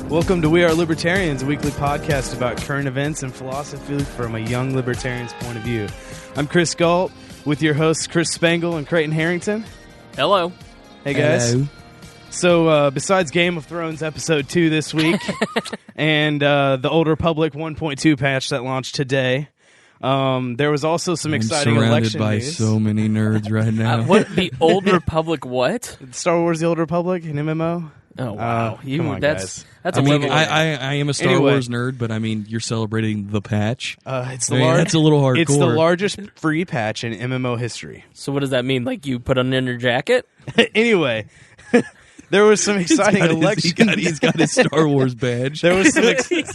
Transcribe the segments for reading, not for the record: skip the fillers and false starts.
Welcome to We Are Libertarians, a weekly podcast about current events and philosophy from a young libertarian's point of view. I'm Chris Gault with your hosts Chris Spangle and Creighton Harrington. Hello. Hey, guys. Hello. So, besides Game of Thrones Episode 2 this week and the Old Republic 1.2 patch that launched today, there was also some exciting election by news. so many nerds right now. What? The Old Republic what? Star Wars The Old Republic, an MMO. Oh, wow. Come on, that's guys. That's I a mean, level. I am a Star Anyway. Wars nerd, but I mean, you're celebrating the patch. It's I mean, that's a little hardcore. It's the largest free patch in MMO history. So what does that mean? Like you put it in your jacket? Anyway, there was some exciting election. He's got his Star Wars badge. There was some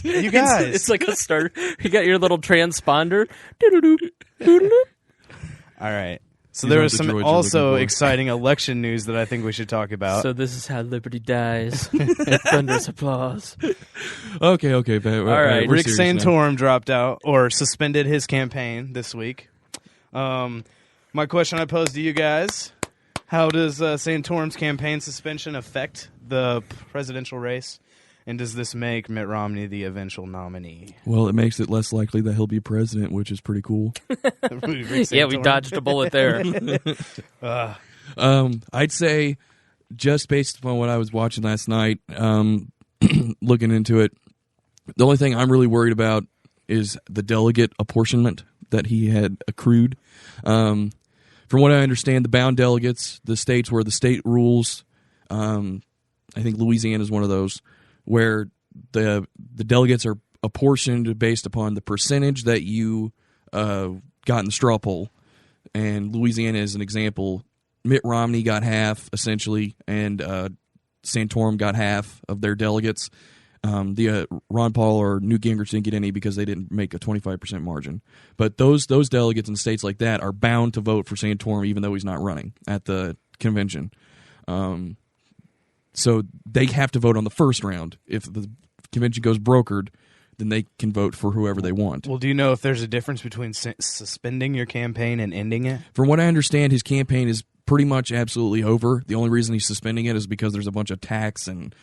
you guys. It's like a start. You got your little transponder. Doo-doo-doo, doo-doo-doo. All right. So These there aren't was the droids some you're also looking for. exciting election news that I think we should talk about. So this is how liberty dies. Thunderous applause. Okay. All right, we're Rick serious now. Santorum dropped out or suspended his campaign this week. My question I posed to you guys, how does Santorum's campaign suspension affect the presidential race? And does this make Mitt Romney the eventual nominee? Well, it makes it less likely that he'll be president, which is pretty cool. Rick Yeah, we Santorum? dodged a bullet there. I'd say, just based upon what I was watching last night, looking into it, the only thing I'm really worried about is the delegate apportionment that he had accrued. From what I understand, the bound delegates, the states where the state rules, I think Louisiana is one of those, where the delegates are apportioned based upon the percentage that you got in the straw poll. And Louisiana is an example. Mitt Romney got half, essentially, and Santorum got half of their delegates. Ron Paul or Newt Gingrich didn't get any because they didn't make a 25% margin. But those delegates in states like that are bound to vote for Santorum even though he's not running at the convention. So they have to vote on the first round. If the convention goes brokered, then they can vote for whoever they want. Well, do you know if there's a difference between suspending your campaign and ending it? From what I understand, his campaign is pretty much absolutely over. The only reason he's suspending it is because there's a bunch of tax and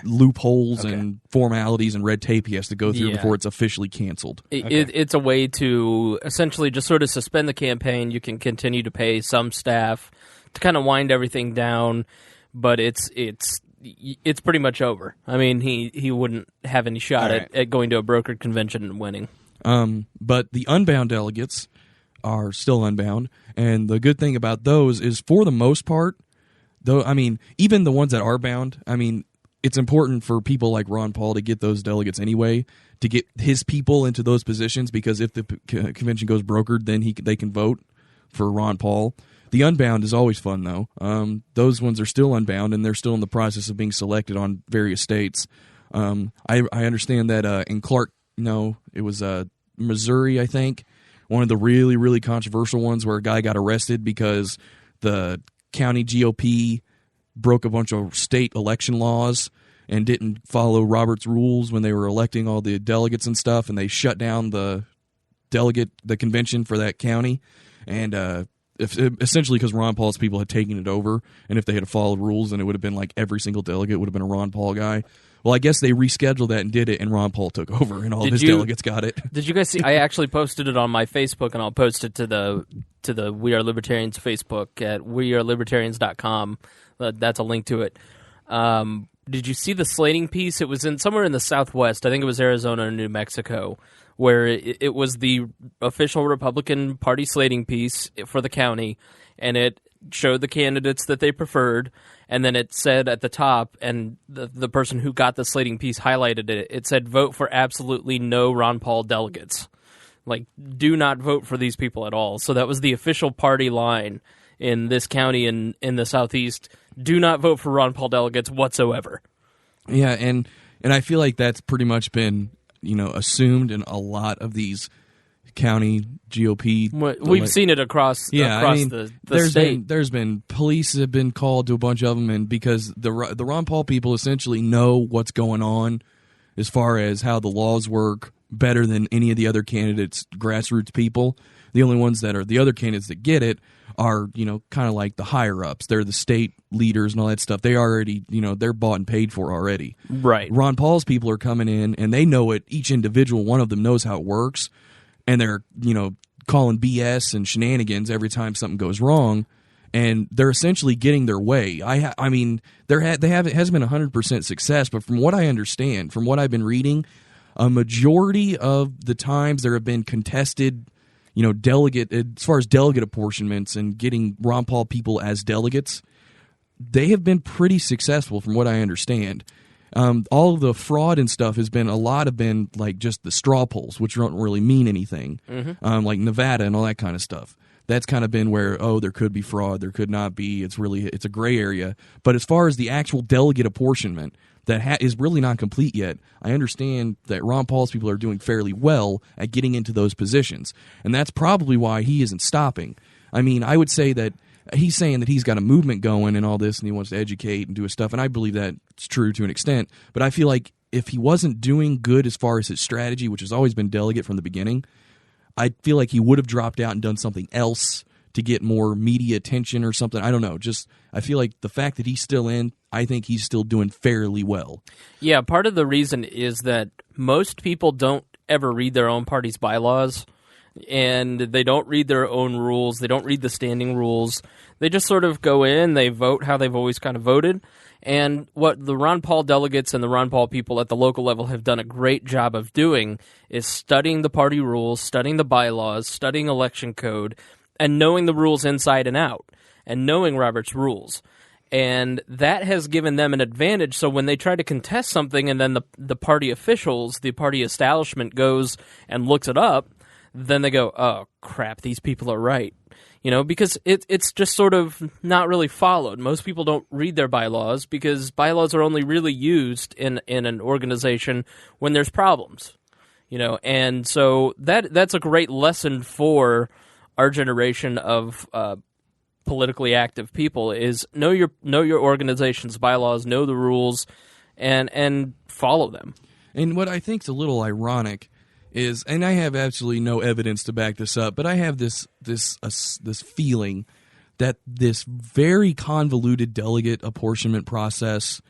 loopholes and formalities and red tape he has to go through before it's officially canceled. It's a way to essentially just sort of suspend the campaign. You can continue to pay some staff to kind of wind everything down, but it's pretty much over. I mean, he wouldn't have any shot at going to a brokered convention and winning. But the unbound delegates are still unbound, and the good thing about those is, for the most part, though, I mean, even the ones that are bound, I mean, it's important for people like Ron Paul to get those delegates anyway, to get his people into those positions, because if the convention goes brokered, then they can vote for Ron Paul. The unbound is always fun, though. Those ones are still unbound, and they're still in the process of being selected on various states. I understand that in it was Missouri, I think, one of the really, really controversial ones where a guy got arrested because the county GOP broke a bunch of state election laws and didn't follow Robert's rules when they were electing all the delegates and stuff, and they shut down the convention for that county. And essentially because Ron Paul's people had taken it over, and if they had followed rules, then it would have been like every single delegate would have been a Ron Paul guy. Well, I guess they rescheduled that and did it, and Ron Paul took over, and all of his delegates got it. Did you guys see? I actually posted it on my Facebook, and I'll post it to the We Are Libertarians Facebook at wearelibertarians.com. That's a link to it. Did you see the slating piece? It was somewhere in the Southwest. I think it was Arizona or New Mexico, where it was the official Republican Party slating piece for the county, and it showed the candidates that they preferred, and then it said at the top, and the person who got the slating piece highlighted it, it said, vote for absolutely no Ron Paul delegates. Like, do not vote for these people at all. So that was the official party line in this county in the Southeast. Do not vote for Ron Paul delegates whatsoever. Yeah, and I feel like that's pretty much been assumed in a lot of these county GOP. We've seen it across the state. There's been police have been called to a bunch of them, and because the Ron Paul people essentially know what's going on as far as how the laws work better than any of the other candidates' grassroots people. The only ones that are the other candidates that get it are, kind of like the higher ups. They're the state leaders and all that stuff. They already, they're bought and paid for already. Right. Ron Paul's people are coming in and they know it. Each individual one of them knows how it works, and they're, calling BS and shenanigans every time something goes wrong. And they're essentially getting their way. I mean, it hasn't been 100% success, but from what I understand, from what I've been reading, a majority of the times there have been contested, delegate, as far as delegate apportionments and getting Ron Paul people as delegates, they have been pretty successful from what I understand. All of the fraud and stuff have been like just the straw polls, which don't really mean anything, like Nevada and all that kind of stuff. That's kind of been where, there could be fraud, there could not be. It's a gray area. But as far as the actual delegate apportionment that is really not complete yet, I understand that Ron Paul's people are doing fairly well at getting into those positions. And that's probably why he isn't stopping. I mean, I would say that he's saying that he's got a movement going and all this, and he wants to educate and do his stuff, and I believe that's true to an extent. But I feel like if he wasn't doing good as far as his strategy, which has always been delegate from the beginning, I feel like he would have dropped out and done something else to get more media attention or something. I don't know. Just I feel like the fact that he's still in, I think he's still doing fairly well. Yeah, part of the reason is that most people don't ever read their own party's bylaws, and they don't read their own rules. They don't read the standing rules. They just sort of go in, they vote how they've always kind of voted. And what the Ron Paul delegates and the Ron Paul people at the local level have done a great job of doing is studying the party rules, studying the bylaws, studying election code, and knowing the rules inside and out, and knowing Robert's rules. And that has given them an advantage. So when they try to contest something and then the party officials, the party establishment goes and looks it up, then they go, oh, crap, these people are right. Because it's just sort of not really followed. Most people don't read their bylaws because bylaws are only really used in an organization when there's problems. And so that's a great lesson for our generation of politically active people is know your organization's bylaws, know the rules, and follow them. And what I think is a little ironic is, and I have absolutely no evidence to back this up, but I have this feeling that this very convoluted delegate apportionment process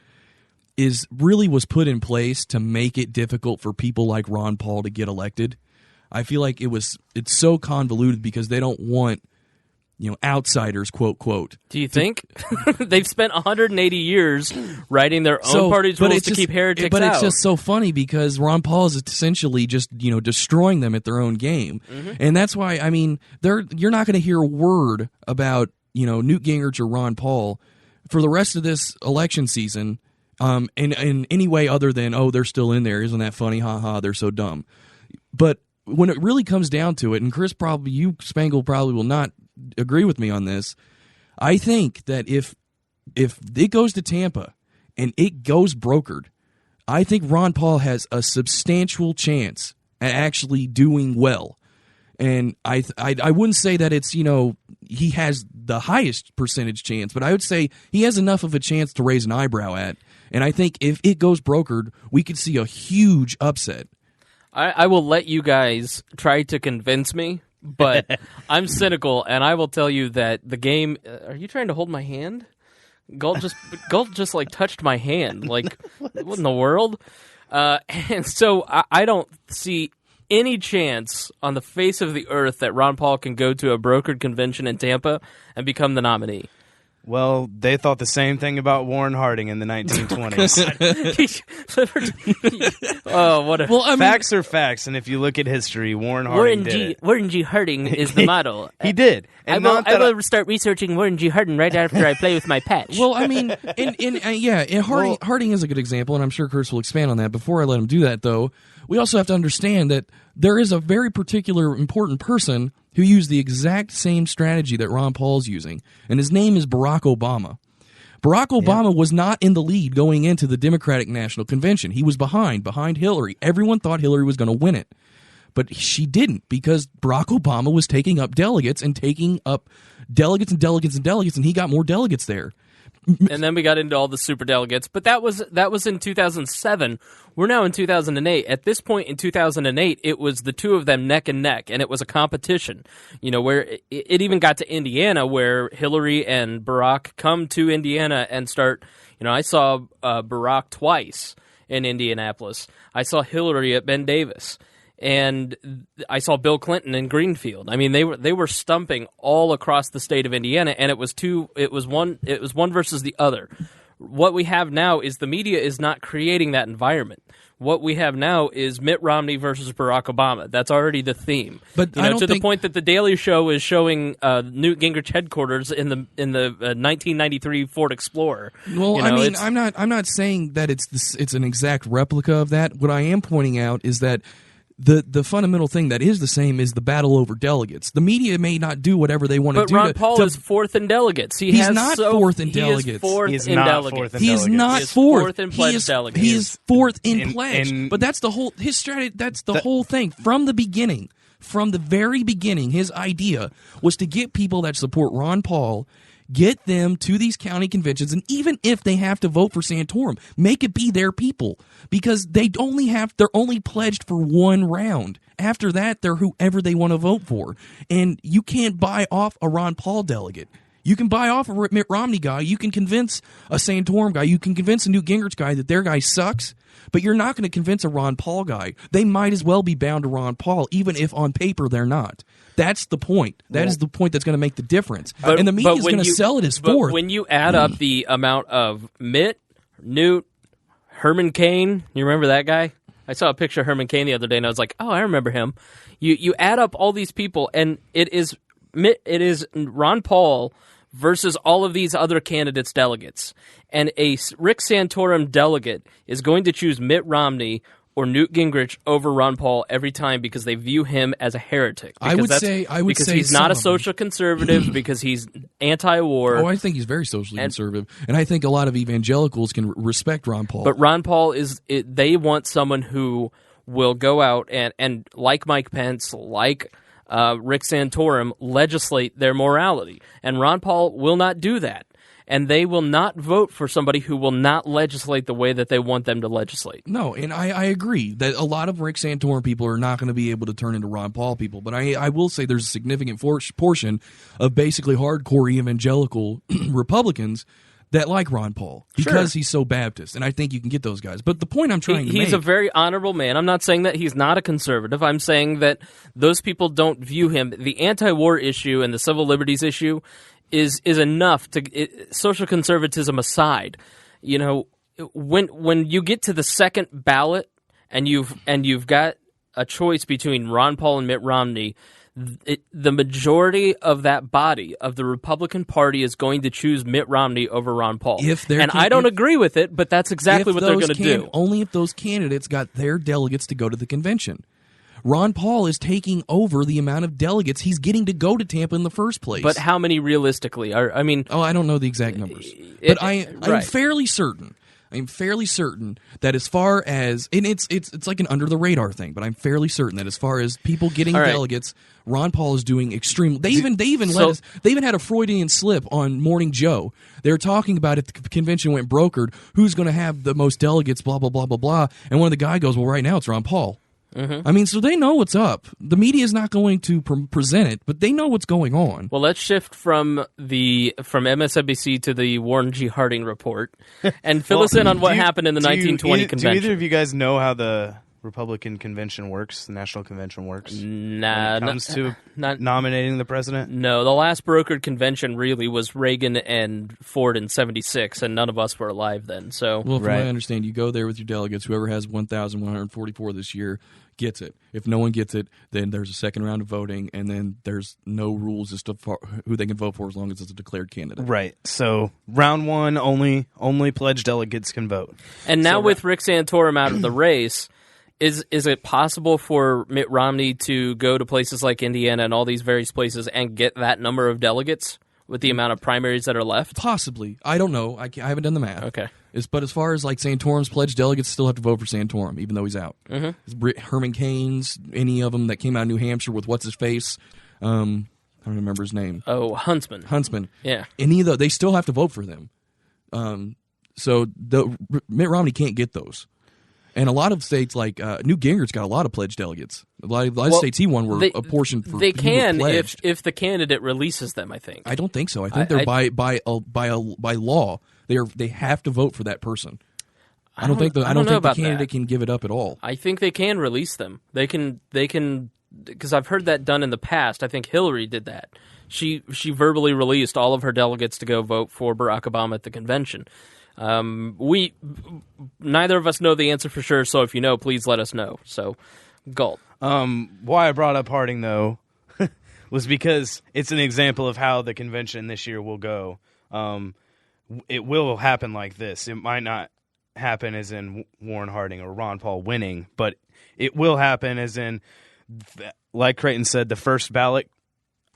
was put in place to make it difficult for people like Ron Paul to get elected. I feel like it's so convoluted because they don't want outsiders, quote. Do you think? They've spent 180 years writing their own party's rules to keep heretics But out. it's just so funny because Ron Paul is essentially just, destroying them at their own game. Mm-hmm. And that's why, I mean, you're not going to hear a word about, Newt Gingrich or Ron Paul for the rest of this election season in any way other than, they're still in there. Isn't that funny? Ha ha, they're so dumb. But when it really comes down to it, and Chris Spangle probably will not agree with me on this, I think that if it goes to Tampa and it goes brokered, I think Ron Paul has a substantial chance at actually doing well. And I wouldn't say that it's, he has the highest percentage chance, but I would say he has enough of a chance to raise an eyebrow at. And I think if it goes brokered, we could see a huge upset. I will let you guys try to convince me, but I'm cynical, and I will tell you that the game. Are you trying to hold my hand? Gault just like touched my hand. Like, what in the world? And so I don't see any chance on the face of the earth that Ron Paul can go to a brokered convention in Tampa and become the nominee. Well, they thought the same thing about Warren Harding in the 1920s. Facts are facts, and if you look at history, Warren Harding did it. Warren G. Harding is the model. He did. And I will start researching Warren G. Harding right after I play with my patch. Well, I mean, Harding is a good example, and I'm sure Chris will expand on that. Before I let him do that, though, we also have to understand that there is a very particular important person who used the exact same strategy that Ron Paul's using, and his name is Barack Obama. Barack Obama was not in the lead going into the Democratic National Convention. He was behind Hillary. Everyone thought Hillary was going to win it, but she didn't because Barack Obama was taking up delegates and taking up delegates and delegates and delegates, and he got more delegates there. And then we got into all the superdelegates, but that was in 2007. We're now in 2008. At this point in 2008, it was the two of them neck and neck, and it was a competition. Where it even got to Indiana, where Hillary and Barack come to Indiana and start. I saw Barack twice in Indianapolis. I saw Hillary at Ben Davis. And I saw Bill Clinton in Greenfield. I mean, they were stumping all across the state of Indiana, and it was one versus the other. What we have now is the media is not creating that environment. What we have now is Mitt Romney versus Barack Obama. That's already the theme. But I don't to think... the point that the Daily Show is showing Newt Gingrich headquarters in the 1993 Ford Explorer. Well, I'm not saying that it's an exact replica of that. What I am pointing out is that the fundamental thing that is the same is the battle over delegates. The media may not do whatever they want to do. But Ron Paul is fourth in delegates. He's not fourth in delegates. He is not fourth in pledged delegates. He is fourth in pledge. But that's the whole his strategy. That's the whole thing from the beginning. From the very beginning, his idea was to get people that support Ron Paul, get them to these county conventions, and even if they have to vote for Santorum, make it be their people, because they're only pledged for one round. After that, they're whoever they want to vote for, and you can't buy off a Ron Paul delegate. You can buy off a Mitt Romney guy. You can convince a Santorum guy. You can convince a Newt Gingrich guy that their guy sucks. But you're not going to convince a Ron Paul guy. They might as well be bound to Ron Paul, even if on paper they're not. That's the point. That is the point that's going to make the difference. And the media is going to sell it as fourth. But when you add up the amount of Mitt, Newt, Herman Cain, you remember that guy? I saw a picture of Herman Cain the other day, and I was like, oh, I remember him. You add up all these people, and it is Ron Paul versus all of these other candidates' delegates. And a Rick Santorum delegate is going to choose Mitt Romney or Newt Gingrich over Ron Paul every time because they view him as a heretic. I would say he's not a social conservative, because he's anti-war. Oh, I think he's very socially conservative, and I think a lot of evangelicals can respect Ron Paul. But Ron Paul they want someone who will go out and like Mike Pence, like Rick Santorum, legislate their morality. And Ron Paul will not do that. And they will not vote for somebody who will not legislate the way that they want them to legislate. No, and I agree that a lot of Rick Santorum people are not going to be able to turn into Ron Paul people. But I will say there's a significant portion of basically hardcore evangelical Republicans that like Ron Paul because he's so Baptist, and I think you can get those guys. But the point I'm trying to make... He's a very honorable man. I'm not saying that he's not a conservative. I'm saying that those people don't view him... The anti-war issue and the civil liberties issue is enough to... social conservatism aside, when you get to the second ballot and you've got a choice between Ron Paul and Mitt Romney... the majority of that body of the Republican Party is going to choose Mitt Romney over Ron Paul. I don't agree with it, but that's exactly what they're going to do. Only if those candidates got their delegates to go to the convention. Ron Paul is taking over the amount of delegates he's getting to go to Tampa in the first place. But how many realistically? I don't know the exact numbers. But I'm fairly certain. I'm fairly certain that as far as, and it's like an under the radar thing, but I'm fairly certain that as far as people getting delegates, Ron Paul is doing extremely. They even had a Freudian slip on Morning Joe. They were talking about if the convention went brokered, who's going to have the most delegates, blah blah blah blah blah. And one of the guy goes, "Well, right now it's Ron Paul." Mm-hmm. I mean, so they know what's up. The media is not going to present it, but they know what's going on. Well, let's shift from MSNBC to the Warren G. Harding report and fill us in on what happened in the 1920 convention. Do either of you guys know how the Republican convention works, the national convention works? Nah. When it comes to nominating the president? No, the last brokered convention really was Reagan and Ford in 76, and none of us were alive then. So, well, from what I understand, you go there with your delegates. Whoever has 1,144 this year gets it. If no one gets it, then there's a second round of voting, and then there's no rules as to who they can vote for as long as it's a declared candidate. Right. So round one, only pledged delegates can vote. And now with Rick Santorum out of the race, is it possible for Mitt Romney to go to places like Indiana and all these various places and get that number of delegates with the amount of primaries that are left? Possibly. I don't know. I haven't done the math. Okay. But as far as like Santorum's pledged delegates, still have to vote for Santorum, even though he's out. Mm-hmm. Herman Cain's, any of them that came out of New Hampshire with what's his face, I don't remember his name. Oh, Huntsman. Huntsman. Yeah. Any of those, they still have to vote for them. So Mitt Romney can't get those. And a lot of states, like Newt Gingrich's got a lot of pledged delegates. A lot of states he won were apportioned for. They can if the candidate releases them. I think. I don't think so. I think they're by law. They have to vote for that person. I don't think the candidate can give it up at all. I think they can release them. They can because I've heard that done in the past. I think Hillary did that. She verbally released all of her delegates to go vote for Barack Obama at the convention. We neither of us know the answer for sure, so if you know, please let us know. So, Gault. Why I brought up Harding though was because it's an example of how the convention this year will go. It will happen like this. It might not happen as in Warren Harding or Ron Paul winning, but it will happen as in, like Creighton said, the first ballot,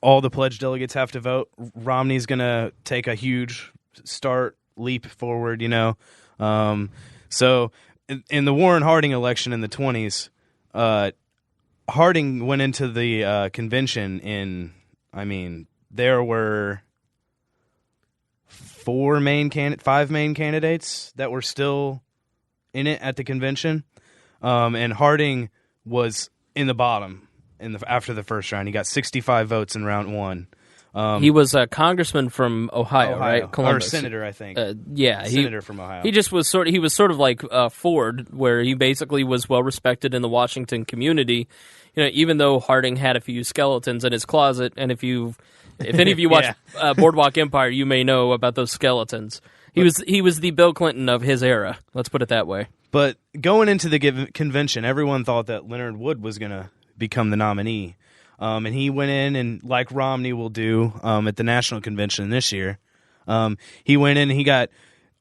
all the pledged delegates have to vote. Romney's going to take a huge leap forward, So in the Warren Harding election in the 20s, Harding went into the convention there were five main candidates that were still in it at the convention, and Harding was in the bottom after the first round. He got 65 votes in round one. He was a congressman from Ohio, right? Columbus. Or senator, I think. Senator from Ohio. He just was sort of like Ford, where he basically was well respected in the Washington community. Even though Harding had a few skeletons in his closet, and if any of you watch Boardwalk Empire, you may know about those skeletons. He was the Bill Clinton of his era. Let's put it that way. But going into the convention, everyone thought that Leonard Wood was going to become the nominee. And he went in, and like Romney will do at the national convention this year, he went in and he got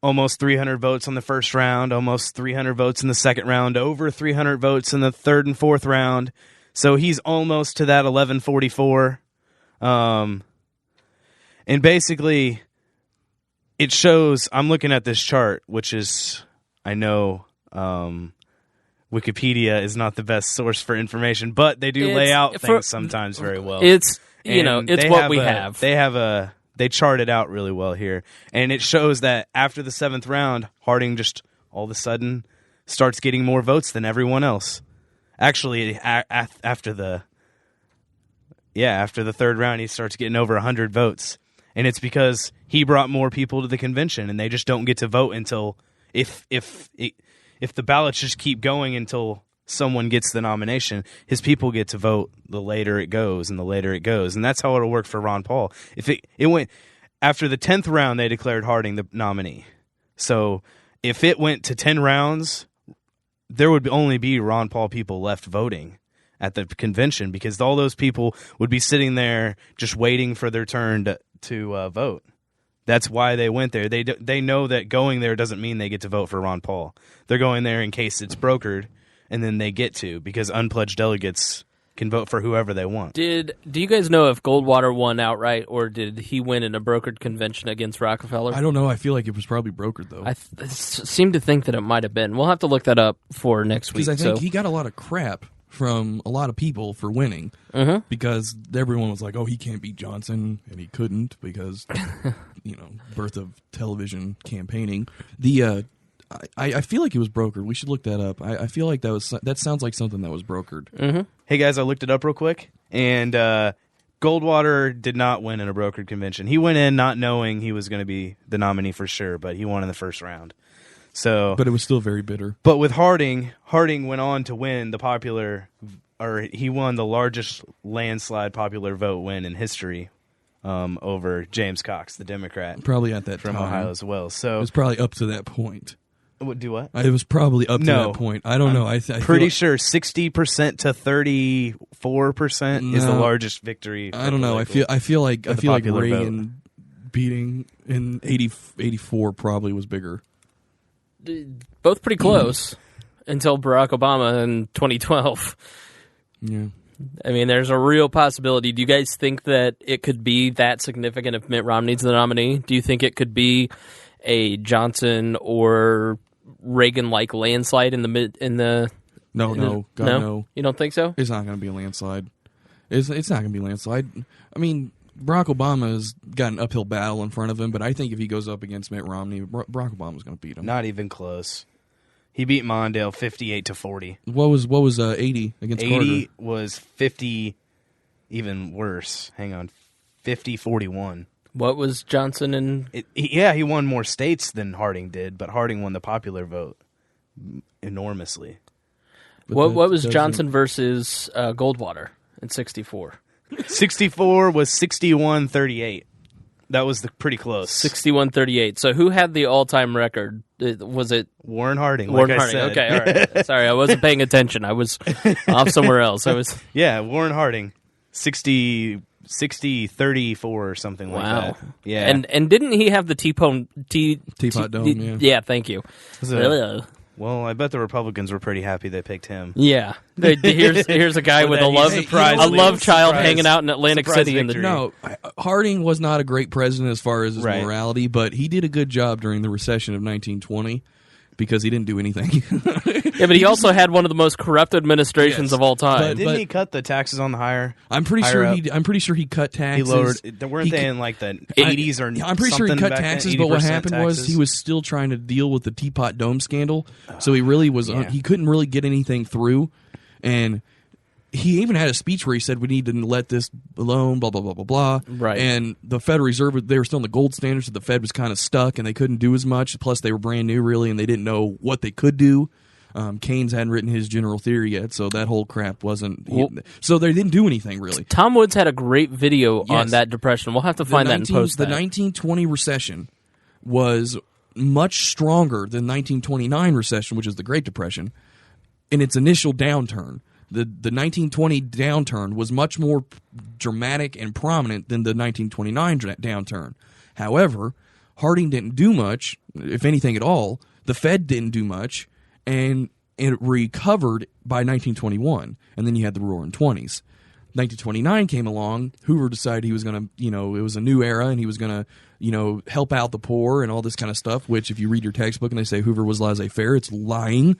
almost 300 votes on the first round, almost 300 votes in the second round, over 300 votes in the third and fourth round. So he's almost to that 1144. And basically, it shows, I'm looking at this chart, which is, I know Wikipedia is not the best source for information, but they do lay out things sometimes very well. It's what we have. They chart it out really well here. And it shows that after the seventh round, Harding just all of a sudden starts getting more votes than everyone else. Actually, after the third round, he starts getting over 100 votes. And it's because he brought more people to the convention, and they just don't get to vote until if the ballots just keep going until someone gets the nomination, his people get to vote the later it goes and the later it goes. And that's how it'll work for Ron Paul. If it went after the 10th round, they declared Harding the nominee. So if it went to 10 rounds, there would only be Ron Paul people left voting at the convention, because all those people would be sitting there just waiting for their turn to vote. That's why they went there. They know that going there doesn't mean they get to vote for Ron Paul. They're going there in case it's brokered, and then they get to, because unpledged delegates can vote for whoever they want. Do you guys know if Goldwater won outright, or did he win in a brokered convention against Rockefeller? I don't know. I feel like it was probably brokered, though. I seem to think that it might have been. We'll have to look that up for next week. Because I think he got a lot of crap from a lot of people for winning, because everyone was like, oh, he can't beat Johnson, and he couldn't because, birth of television campaigning. I feel like it was brokered. We should look that up. I feel like that sounds like something that was brokered. Mm-hmm. Hey, guys, I looked it up real quick, and Goldwater did not win in a brokered convention. He went in not knowing he was going to be the nominee for sure, but he won in the first round. But it was still very bitter. But with Harding went on to win he won the largest landslide popular vote win in history over James Cox, the Democrat. Probably at that from time. Ohio as well. So it was probably up to that point. Do what? It was probably up to that point. I don't know. I pretty sure 60% to 34% is the largest victory. I don't know. I feel like Reagan beating in 84 probably was bigger. Both pretty close until Barack Obama in 2012. Yeah. I mean, there's a real possibility. Do you guys think that it could be that significant if Mitt Romney's the nominee? Do you think it could be a Johnson or Reagan-like landslide in the? No. You don't think so? It's not going to be a landslide. It's not going to be a landslide. I mean, Barack Obama has got an uphill battle in front of him, but I think if he goes up against Mitt Romney, Barack Obama's going to beat him. Not even close. He beat Mondale 58-40. What was 80 against 80 Carter? was 50, even worse. Hang on, 50-41. What was Johnson and... He won more states than Harding did, but Harding won the popular vote enormously. What was Johnson versus Goldwater in 64? 64 was 61-38. That was pretty close. 61-38. So who had the all-time record? Was it Warren Harding? Warren like Harding. I said. Okay, all right. Sorry, I wasn't paying attention. I was off somewhere else. Yeah, Warren Harding, 60-34 or something like that. Yeah, and didn't he have the Teapot Dome? Yeah, thank you. Well, I bet the Republicans were pretty happy they picked him. Yeah, here's a guy with a love child hanging out in Atlantic City. No, Harding was not a great president as far as his morality, but he did a good job during the recession of 1920 because he didn't do anything. Yeah, but he also had one of the most corrupt administrations of all time. But didn't he cut the taxes on the higher? I'm pretty sure he cut taxes. He lowered. Weren't they in like the 80s or? I'm pretty sure he cut taxes, but what happened was he was still trying to deal with the Teapot Dome scandal, so he really was. He couldn't really get anything through, and he even had a speech where he said we need to let this alone, blah blah blah blah blah. Right. And the Federal Reserve, they were still in the gold standard, so the Fed was kind of stuck, and they couldn't do as much. Plus, they were brand new, really, and they didn't know what they could do. Keynes hadn't written his general theory yet, so that whole crap wasn't. So they didn't do anything really. Tom Woods had a great video on that depression. We'll have to find that and post that. The 1920 recession was much stronger than 1929 recession, which is the Great Depression, in its initial downturn. The 1920 downturn was much more dramatic and prominent than the 1929 downturn. However, Harding didn't do much, if anything at all. The Fed didn't do much. And it recovered by 1921, and then you had the Roaring '20s. 1929 came along. Hoover decided he was going to, it was a new era, and he was going to, help out the poor and all this kind of stuff, which if you read your textbook and they say Hoover was laissez-faire, it's lying.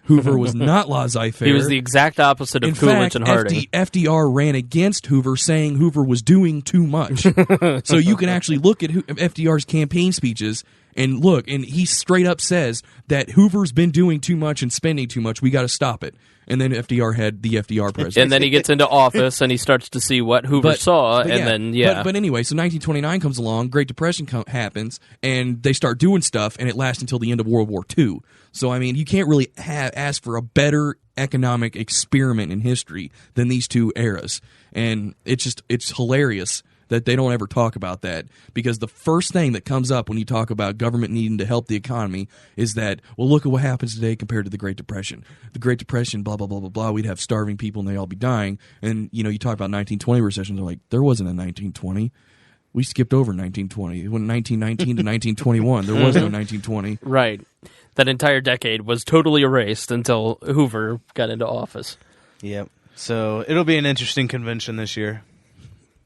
Hoover was not laissez-faire. He was the exact opposite of Coolidge and Harding. FDR ran against Hoover, saying Hoover was doing too much. So you can actually look at FDR's campaign speeches and look, and he straight up says that Hoover's been doing too much and spending too much. We got to stop it. And then FDR had the FDR presidency. And then he gets into office and he starts to see what Hoover saw. But anyway, so 1929 comes along, Great Depression happens, and they start doing stuff, and it lasts until the end of World War II. So, I mean, you can't really ask for a better economic experiment in history than these two eras. And it's hilarious that they don't ever talk about that, because the first thing that comes up when you talk about government needing to help the economy is that, well, look at what happens today compared to the Great Depression. The Great Depression, blah, blah, blah, blah, blah, we'd have starving people and they'd all be dying. And, you talk about 1920 recession, they're like, there wasn't a 1920. We skipped over 1920. It went 1919 to 1921. There was no 1920. Right. That entire decade was totally erased until Hoover got into office. Yep. So it'll be an interesting convention this year.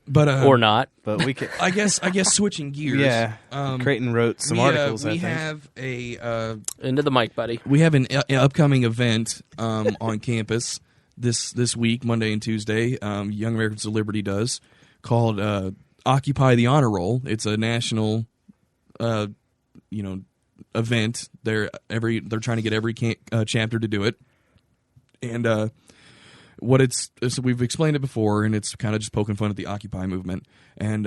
But or not. But we can. I guess switching gears. Yeah. Creighton wrote some articles. I think we have a into the mic, buddy. We have an upcoming event on campus this week, Monday and Tuesday. Young Americans for Liberty does, called Occupy the Honor Roll. It's a national, event. They're trying to get every chapter to do it, and. So we've explained it before, and it's kind of just poking fun at the Occupy movement, and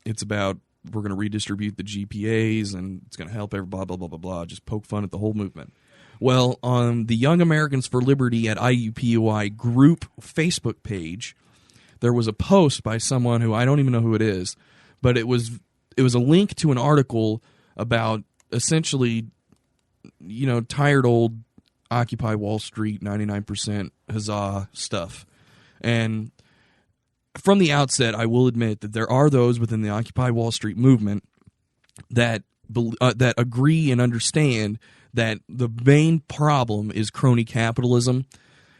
it's about we're going to redistribute the GPAs, and it's going to help everybody, blah, blah, blah, blah, just poke fun at the whole movement. Well, on the Young Americans for Liberty at IUPUI group Facebook page, there was a post by someone who I don't even know who it is, but it was a link to an article about essentially, tired old Occupy Wall Street, 99% huzzah stuff. And from the outset, I will admit that there are those within the Occupy Wall Street movement that agree and understand that the main problem is crony capitalism.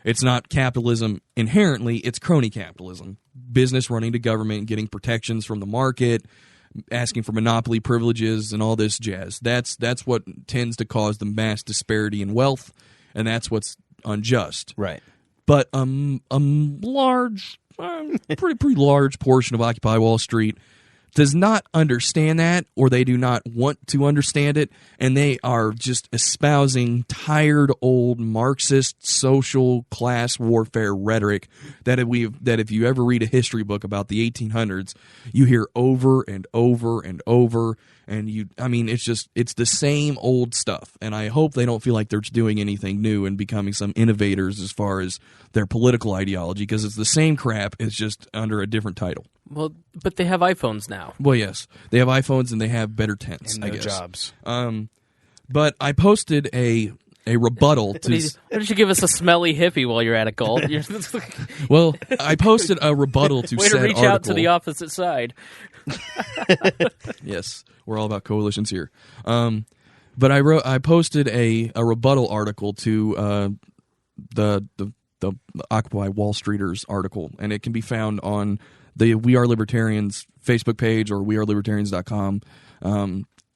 It's not capitalism inherently, it's crony capitalism. Business running to government, getting protections from the market, asking for monopoly privileges and all this jazz. That's what tends to cause the mass disparity in wealth, and that's what's unjust. Right. but large, pretty large portion of Occupy Wall Street does not understand that, or they do not want to understand it, and they are just espousing tired old Marxist social class warfare rhetoric that if you ever read a history book about the 1800s, you hear over and over and over. And it's the same old stuff. And I hope they don't feel like they're doing anything new and becoming some innovators as far as their political ideology, because it's the same crap. It's just under a different title. Well, but they have iPhones now. Well, yes, they have iPhones and they have better tents. And I no guess. jobs. But I posted a rebuttal to. Why don't you give us a smelly hippie while you're at it, Gault? Well, I posted a rebuttal to Way said to reach article. out to the opposite side. Yes, we're all about coalitions here. But I posted a rebuttal article to the Occupy Wall Streeters article, and it can be found on the We Are Libertarians Facebook page or wearelibertarians.com,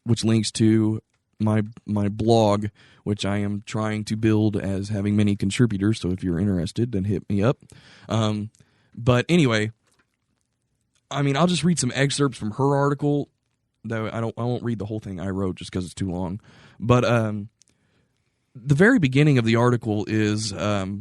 which links to my blog, which I am trying to build as having many contributors. So if you're interested, then hit me up. But anyway, I'll just read some excerpts from her article. Though I won't read the whole thing I wrote just because it's too long. But the very beginning of the article is that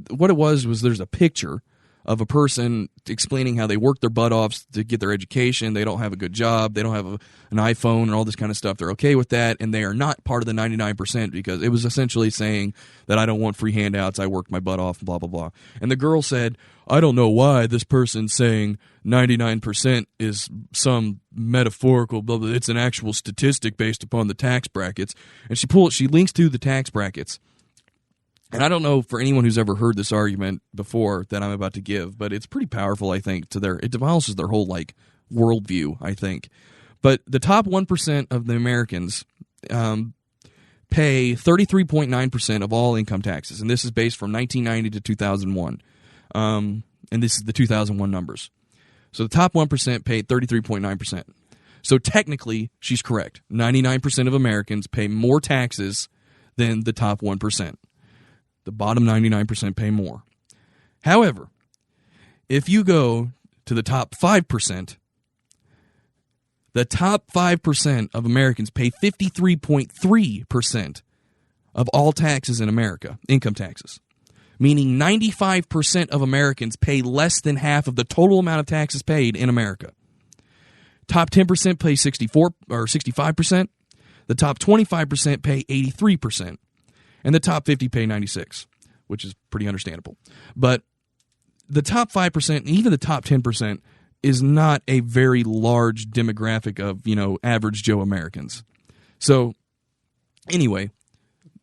what it was there's a picture of a person explaining how they work their butt off to get their education. They don't have a good job. They don't have an iPhone and all this kind of stuff. They're okay with that, and they are not part of the 99%, because it was essentially saying that I don't want free handouts. I worked my butt off, blah, blah, blah. And the girl said, I don't know why this person's saying 99% is some metaphorical, blah, blah. It's an actual statistic based upon the tax brackets. And she links to the tax brackets. And I don't know for anyone who's ever heard this argument before that I'm about to give, but it's pretty powerful, I think. It demolishes their whole worldview, I think. But the top 1% of the Americans pay 33.9% of all income taxes, and this is based from 1990 to 2001. And this is the 2001 numbers. So the top 1% paid 33.9%. So technically, she's correct. 99% of Americans pay more taxes than the top 1%. The bottom 99% pay more. However, if you go to the top 5%, the top 5% of Americans pay 53.3% of all taxes in America, income taxes. Meaning 95% of Americans pay less than half of the total amount of taxes paid in America. Top 10% pay 64 or 65%. The top 25% pay 83%. And the top 50 pay 96, which is pretty understandable. But the top 5% and even the top 10% is not a very large demographic of, average Joe Americans. So anyway,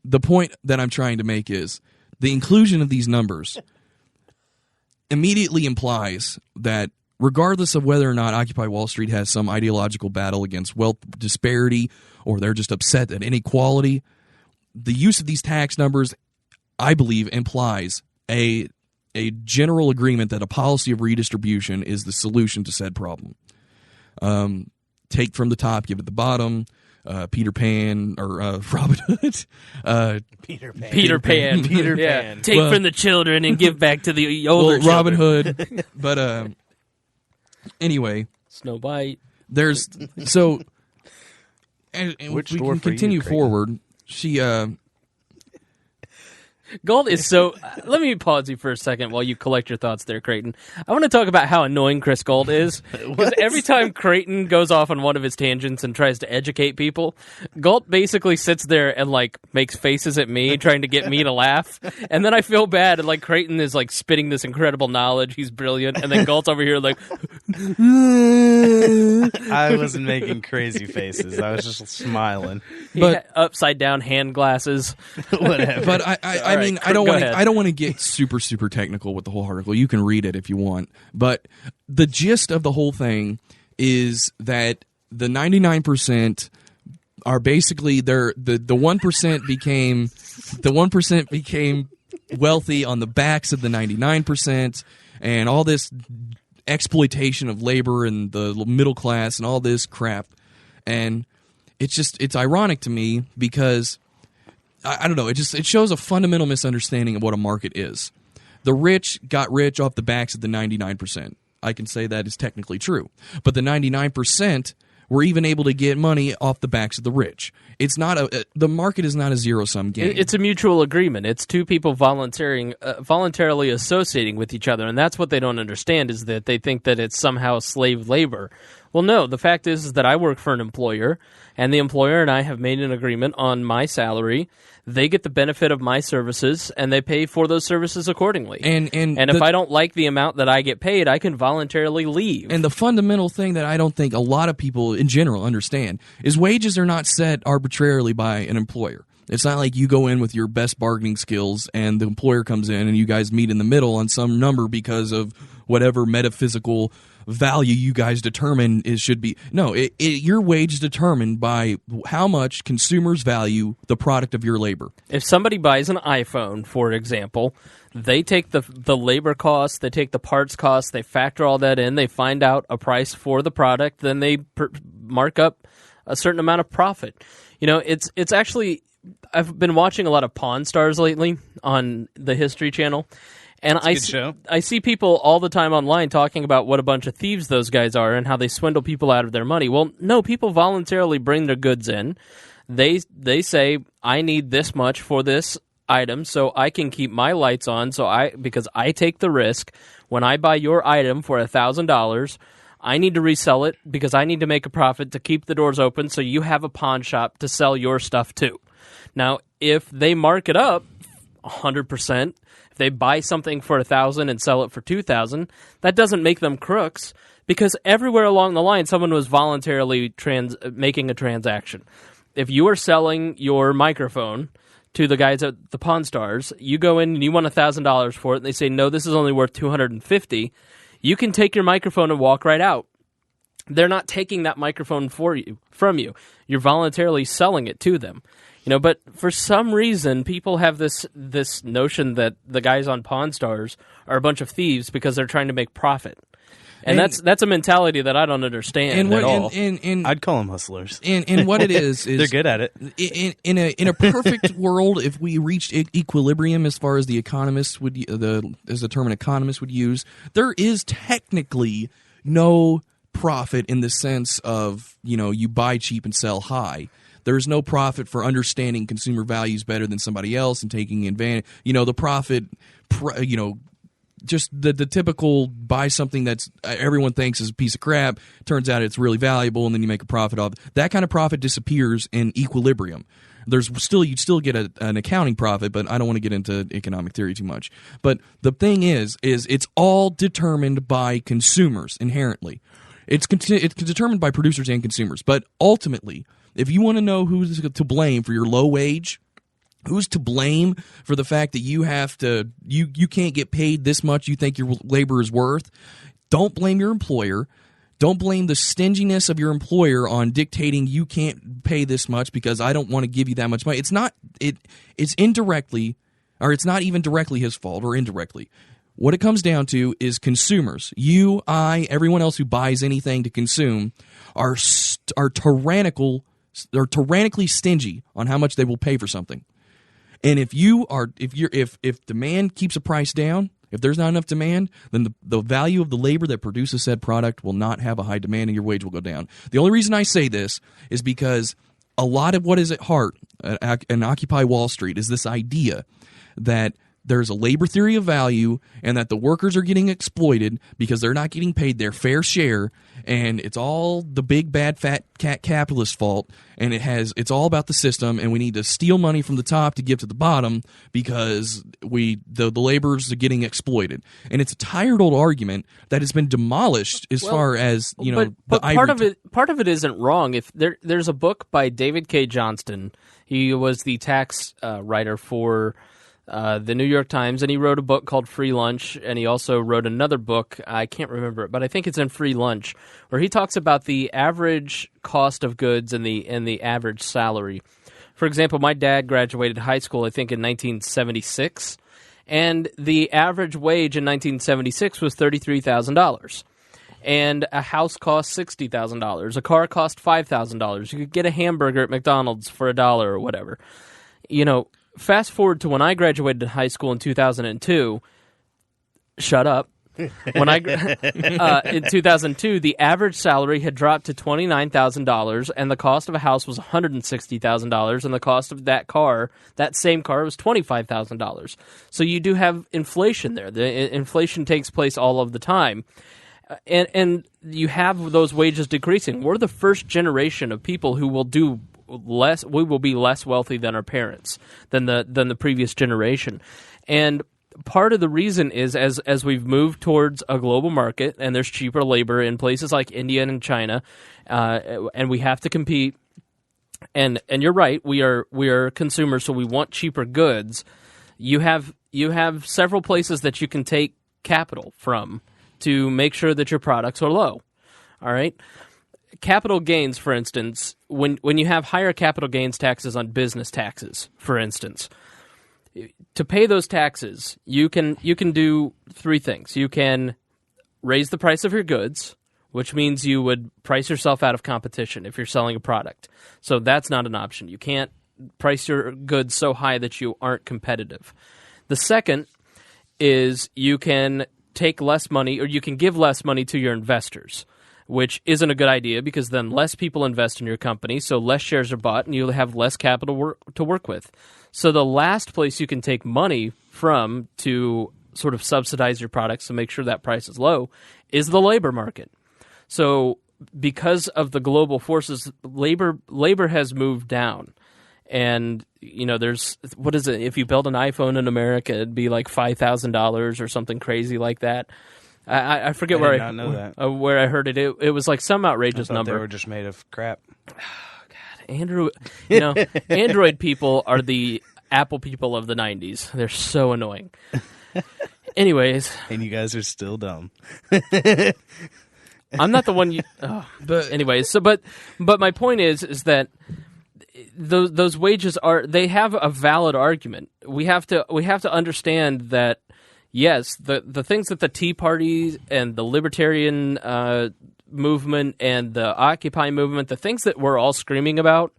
the point that I'm trying to make is the inclusion of these numbers immediately implies that regardless of whether or not Occupy Wall Street has some ideological battle against wealth disparity or they're just upset at inequality, the use of these tax numbers, I believe, implies a general agreement that a policy of redistribution is the solution to said problem. Take from the top, give at the bottom. Peter Pan or Robin Hood. Peter Pan. Peter Pan. Peter Yeah. Pan. Take from the children and give back to the older children. Robin Hood. But anyway, Snow White. there's so and Which we dwarf can are continue you, Creighton? forward. She Gault is so... Let me pause you for a second while you collect your thoughts there, Creighton. I want to talk about how annoying Chris Gault is. Because every time Creighton goes off on one of his tangents and tries to educate people, Gault basically sits there and, makes faces at me, trying to get me to laugh. And then I feel bad, and, Creighton is, spitting this incredible knowledge. He's brilliant. And then Gault's over here, I wasn't making crazy faces. I was just smiling. But upside-down hand glasses. Whatever. But I mean, I don't go want to. ahead. I don't want to get super technical with the whole article. You can read it if you want. But the gist of the whole thing is that the 99% are basically the 1% became wealthy on the backs of the 99%, and all this exploitation of labor and the middle class and all this crap. And it's ironic to me because I don't know. It shows a fundamental misunderstanding of what a market is. The rich got rich off the backs of the 99%. I can say that is technically true. But the 99% were even able to get money off the backs of the rich. It's not the market is not a zero-sum game. It's a mutual agreement. It's two people voluntarily associating with each other, and that's what they don't understand, is that they think that it's somehow slave labor. Well, no, the fact is that I work for an employer, and the employer and I have made an agreement on my salary. They get the benefit of my services, and they pay for those services accordingly. And if I don't like the amount that I get paid, I can voluntarily leave. And the fundamental thing that I don't think a lot of people in general understand is wages are not set arbitrarily by an employer. It's not like you go in with your best bargaining skills and the employer comes in and you guys meet in the middle on some number because of whatever metaphysical value you guys determine it should be. No, your wage is determined by how much consumers value the product of your labor. If somebody buys an iPhone, for example, they take the labor costs, they take the parts costs, they factor all that in, they find out a price for the product, then they mark up a certain amount of profit. You know, it's actually, I've been watching a lot of Pawn Stars lately on the History Channel. And I see people all the time online talking about what a bunch of thieves those guys are and how they swindle people out of their money. Well, no, people voluntarily bring their goods in. They say, I need this much for this item so I can keep my lights on because I take the risk. When I buy your item for $1,000, I need to resell it because I need to make a profit to keep the doors open so you have a pawn shop to sell your stuff to. Now, if they mark it up 100%, if they buy something for $1,000 and sell it for $2,000, that doesn't make them crooks because everywhere along the line, someone was voluntarily making a transaction. If you are selling your microphone to the guys at the Pawn Stars, you go in and you want $1,000 for it, and they say, no, this is only worth $250. You can take your microphone and walk right out. They're not taking that microphone from you. You're voluntarily selling it to them. You know, but for some reason, people have this notion that the guys on Pawn Stars are a bunch of thieves because they're trying to make profit, and that's a mentality that I don't understand at all. I'd call them hustlers. And what it is they're good at it. In a perfect world, if we reached equilibrium, as far as the economists as the term an economist would use, there is technically no profit in the sense of you buy cheap and sell high. There's no profit for understanding consumer values better than somebody else and taking advantage. The profit, just the typical buy something that's everyone thinks is a piece of crap. Turns out it's really valuable, and then you make a profit off it. That kind of profit disappears in equilibrium. You'd still get an accounting profit, but I don't want to get into economic theory too much. But the thing is it's all determined by consumers inherently. It's determined by producers and consumers, but ultimately, if you want to know who's to blame for your low wage, who's to blame for the fact that you can't get paid this much you think your labor is worth, don't blame your employer. Don't blame the stinginess of your employer on dictating you can't pay this much because I don't want to give you that much money. It's indirectly, or it's not even directly his fault or indirectly. What it comes down to is consumers. You, I, everyone else who buys anything to consume are tyrannically stingy on how much they will pay for something. And if demand keeps a price down, if there's not enough demand, then the value of the labor that produces said product will not have a high demand and your wage will go down. The only reason I say this is because a lot of what is at heart in Occupy Wall Street is this idea that there's a labor theory of value and that the workers are getting exploited because they're not getting paid their fair share, and it's all the big bad fat cat capitalist fault, and it's all about the system, and we need to steal money from the top to give to the bottom because the laborers are getting exploited. And it's a tired old argument that has been demolished as far as but part of it isn't wrong. If there's a book by David K. Johnston. He was the tax writer for the New York Times, and he wrote a book called Free Lunch, and he also wrote another book, I can't remember it, but I think it's in Free Lunch, where he talks about the average cost of goods and the average salary. For example, my dad graduated high school, I think, in 1976, and the average wage in 1976 was $33,000. And a house cost $60,000. A car cost $5,000. You could get a hamburger at McDonald's for $1 or whatever. fast forward to when I graduated high school in 2002. Shut up. When I in 2002, the average salary had dropped to $29,000, and the cost of a house was $160,000, and the cost of that same car, was $25,000. So you do have inflation there. The inflation takes place all of the time, and you have those wages decreasing. We're the first generation of people who will do less. We will be less wealthy than our parents, than the previous generation, and part of the reason is as we've moved towards a global market and there's cheaper labor in places like India and China, and we have to compete. And you're right, we are consumers, so we want cheaper goods. You have several places that you can take capital from to make sure that your products are low. All right. Capital gains, for instance, when you have higher capital gains taxes on business taxes, for instance. To pay those taxes, you can do three things. You can raise the price of your goods, which means you would price yourself out of competition if you're selling a product. So that's not an option. You can't price your goods so high that you aren't competitive. The second is you can take less money, or you can give less money to your investors, which isn't a good idea because then less people invest in your company, so less shares are bought and you'll have less capital to work with. So the last place you can take money from to sort of subsidize your products to make sure that price is low is the labor market. So because of the global forces, labor has moved down. And, there's, what is it? If you build an iPhone in America, it'd be like $5,000 or something crazy like that. I forget where I know that. Where I heard it. It was like some outrageous number. They were just made of crap. Andrew, Android people are the Apple people of the 90s. They're so annoying. Anyways. And you guys are still dumb. I'm not the one but anyways, but my point is that those wages they have a valid argument. We have to understand that yes, the things that the Tea Party and the Libertarian movement and the Occupy movement, the things that we're all screaming about,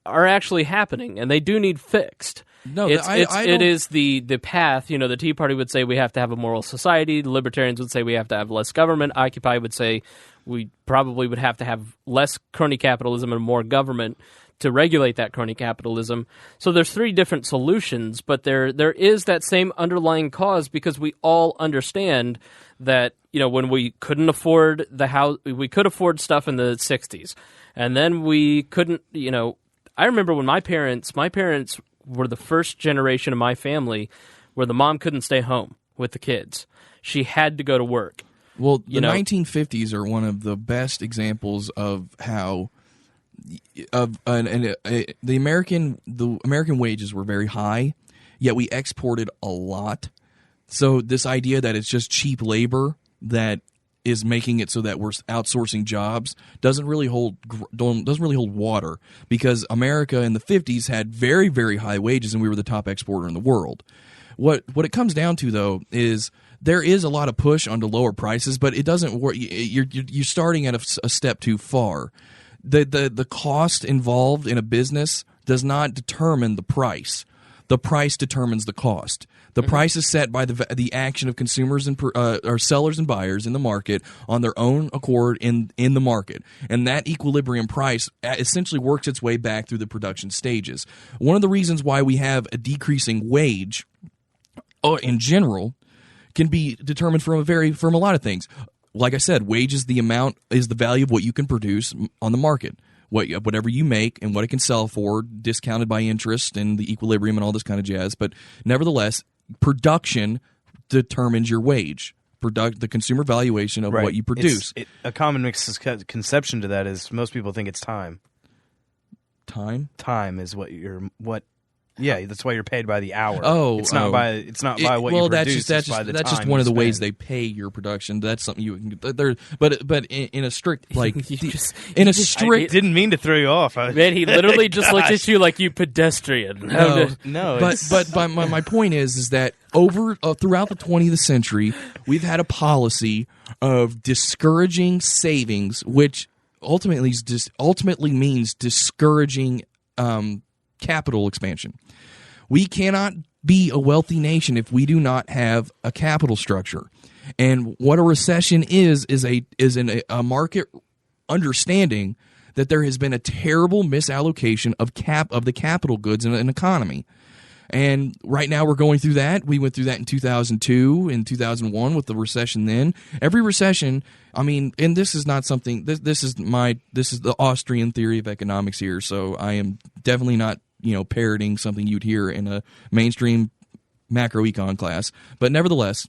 are actually happening, and they do need fixed. No, it is the path. The Tea Party would say we have to have a moral society. The Libertarians would say we have to have less government. Occupy would say we probably would have to have less crony capitalism and more government to regulate that crony capitalism. So there's three different solutions, but there is that same underlying cause, because we all understand that when we couldn't afford the house, we could afford stuff in the 60s, and then we couldn't. I remember when my parents were the first generation of my family where the mom couldn't stay home with the kids. She had to go to work. Well, the 1950s are one of the best examples of how the American wages were very high, yet we exported a lot. So this idea that it's just cheap labor that is making it so that we're outsourcing jobs doesn't really hold water, because America in the 50s had very, very high wages and we were the top exporter in the world. What it comes down to, though, is there is a lot of push onto lower prices, but it doesn't work. You're starting at a step too far. The cost involved in a business does not determine the price. The price determines the cost. The price is set by the action of consumers and or sellers and buyers in the market on their own accord in the market, and that equilibrium price essentially works its way back through the production stages. One of the reasons why we have a decreasing wage, in general, can be determined from a lot of things. Like I said, wage is the value of what you can produce on the market. Whatever you make and what it can sell for, discounted by interest and the equilibrium and all this kind of jazz. But nevertheless, production determines your wage. The consumer valuation of what you produce. A common misconception to that is most people think it's time. Time? Time is Yeah, that's why you're paid by the hour. It's not by what you produce. That's just one of the ways they pay your production. That's something you can. But in a strict I didn't mean to throw you off. Man, he literally just looked at you like you pedestrian. No. But my point is that throughout the 20th century, we've had a policy of discouraging savings, which ultimately means discouraging capital expansion. We cannot be a wealthy nation if we do not have a capital structure. And what a recession is a market understanding that there has been a terrible misallocation of the capital goods in an economy. And right now we're going through that. We went through that in 2002, in 2001 with the recession then. Every recession, I mean, and this is not something, this is the Austrian theory of economics here, so I am definitely not, parroting something you'd hear in a mainstream macroecon class. But nevertheless,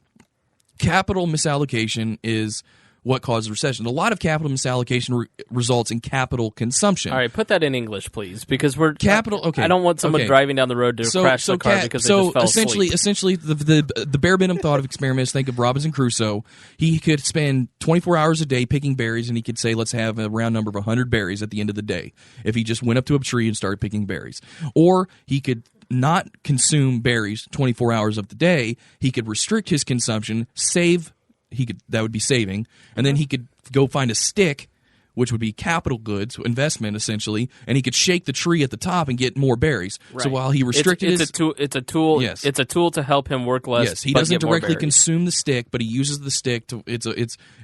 capital misallocation is what causes recession. A lot of capital misallocation results in capital consumption. All right, put that in English, please, because we're capital. Okay, I don't want someone driving down the road to crash the car because they just fell asleep. Essentially, the bare minimum thought of experiments. Think of Robinson Crusoe. He could spend 24 hours a day picking berries, and he could say, "Let's have a round number of 100 berries at the end of the day." If he just went up to a tree and started picking berries, or he could not consume berries 24 hours of the day. He could restrict his consumption, that would be saving, and then he could go find a stick, which would be capital goods, investment essentially, and he could shake the tree at the top and get more berries. Right. So while he restricted it's a tool. Yes. It's a tool to help him work less. Yes, he doesn't directly consume the stick, but he uses the stick to.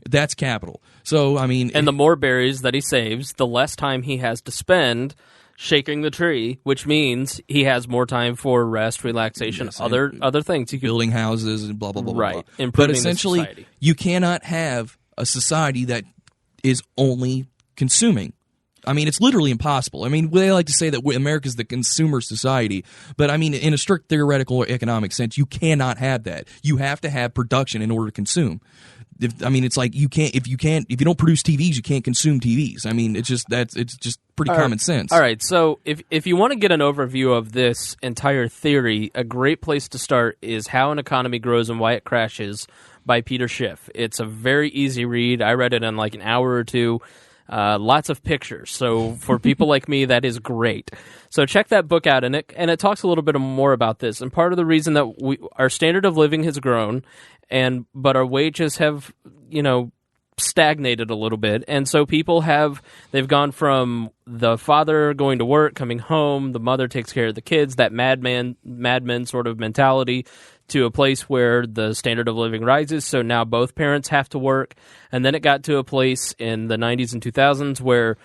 That's capital. So I mean, and the more berries that he saves, the less time he has to spend shaking the tree, which means he has more time for rest, relaxation, other things. Building houses and blah, blah, blah, right. blah. Improving but essentially, the society. You cannot have a society that is only consuming. I mean, it's literally impossible. I mean, they like to say that America's the consumer society, but I mean, in a strict theoretical economic sense, you cannot have that. You have to have production in order to consume. It's like if you don't produce TVs, you can't consume TVs. I mean, it's just pretty common sense. All right, so if you want to get an overview of this entire theory, a great place to start is How an Economy Grows and Why It Crashes by Peter Schiff. It's a very easy read. I read it in like an hour or two. Lots of pictures. So for people like me, that is great. So check that book out, and it talks a little bit more about this. And part of the reason that our standard of living has grown, but our wages have, stagnated a little bit. And so they've gone from the father going to work, coming home, the mother takes care of the kids, that Mad Men sort of mentality, to a place where the standard of living rises. So now both parents have to work. And then it got to a place in the 90s and 2000s where,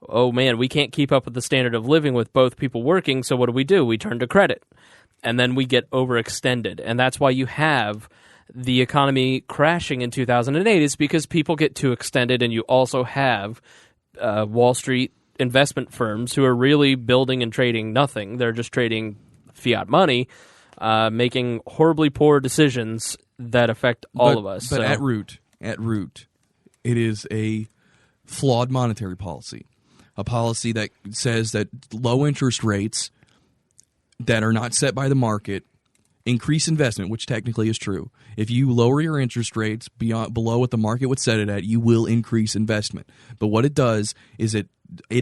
oh man, we can't keep up with the standard of living with both people working. So what do? We turn to credit. And then we get overextended. And that's why you have the economy crashing in 2008, is because people get too extended, and you also have Wall Street investment firms who are really building and trading nothing. They're just trading fiat money, making horribly poor decisions that affect all of us. But at root, it is a flawed monetary policy, a policy that says that low interest rates that are not set by the market increase investment, which technically is true. If you lower your interest rates below what the market would set it at, you will increase investment. But what it does is it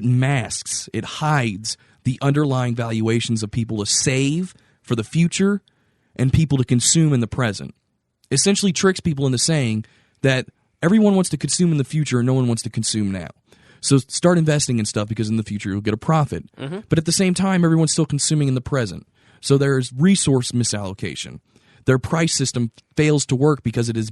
masks, it hides the underlying valuations of people to save for the future and people to consume in the present. Essentially tricks people into saying that everyone wants to consume in the future and no one wants to consume now. So start investing in stuff because in the future you'll get a profit. Mm-hmm. But at the same time, everyone's still consuming in the present. So there's resource misallocation. Their price system fails to work because it has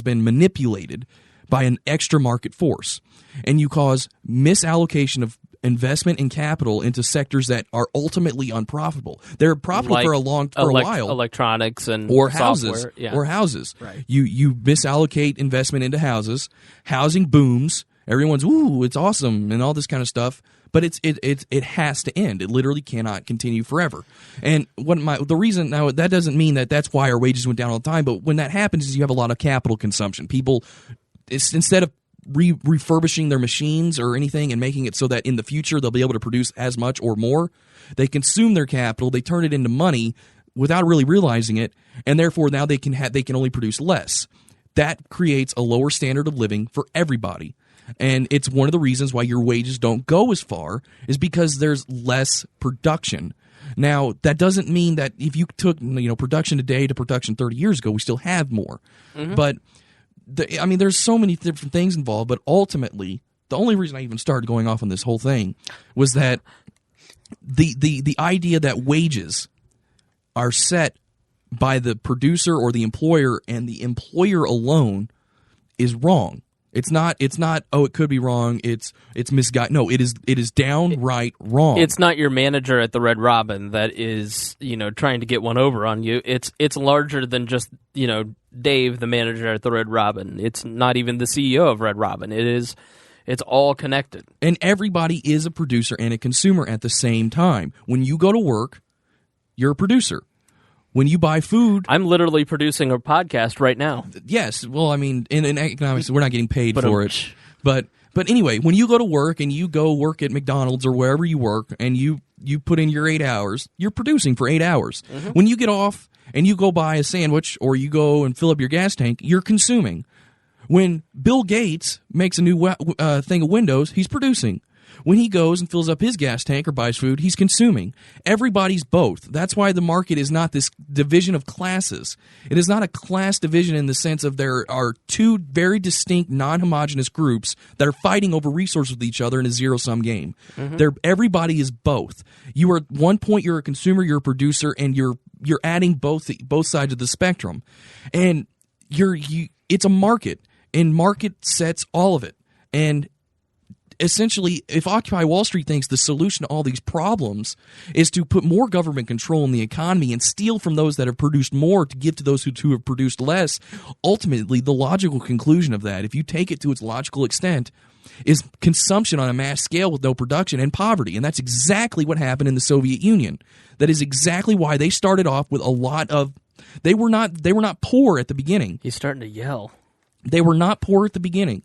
been manipulated by an extra market force, and you cause misallocation of investment and capital into sectors that are ultimately unprofitable. They're profitable for a while. Electronics and houses, software. Yeah. or houses. Right. You misallocate investment into houses. Housing booms. Everyone's it's awesome and all this kind of stuff. But it has to end. It literally cannot continue forever. And the reason now, that doesn't mean that's why our wages went down all the time. But when that happens, is you have a lot of capital consumption. People, instead of refurbishing their machines or anything and making it so that in the future they'll be able to produce as much or more, they consume their capital. They turn it into money without really realizing it, and therefore now they can only produce less. That creates a lower standard of living for everybody. And it's one of the reasons why your wages don't go as far, is because there's less production. Now, that doesn't mean that if you took production today to production 30 years ago, we still have more. Mm-hmm. But there's so many different things involved. But ultimately, the only reason I even started going off on this whole thing was that the idea that wages are set by the producer or the employer, and the employer alone is wrong. It's not. Oh, it could be wrong. It's misguided. No, it is downright wrong. It's not your manager at the Red Robin that is, trying to get one over on you. It's larger than just, Dave, the manager at the Red Robin. It's not even the CEO of Red Robin. It's all connected. And everybody is a producer and a consumer at the same time. When you go to work, you're a producer. When you buy food... I'm literally producing a podcast right now. Yes. Well, I mean, in economics, we're not getting paid for it. But anyway, when you go to work and you go work at McDonald's or wherever you work and you put in your 8 hours, you're producing for 8 hours. Mm-hmm. When you get off and you go buy a sandwich or you go and fill up your gas tank, you're consuming. When Bill Gates makes a new thing of Windows, he's producing. When he goes and fills up his gas tank or buys food, he's consuming. Everybody's both. That's why the market is not this division of classes. It is not a class division in the sense of there are two very distinct, non-homogeneous groups that are fighting over resources with each other in a zero-sum game. Mm-hmm. Everybody is both. You are at one point you're a consumer, you're a producer, and you're adding both sides of the spectrum. And it's a market, and market sets all of it. And essentially, if Occupy Wall Street thinks the solution to all these problems is to put more government control in the economy and steal from those that have produced more to give to those who have produced less, ultimately the logical conclusion of that, if you take it to its logical extent, is consumption on a mass scale with no production and poverty. And that's exactly what happened in the Soviet Union. That is exactly why they started off with a lot of... They were not poor at the beginning. He's starting to yell. They were not poor at the beginning.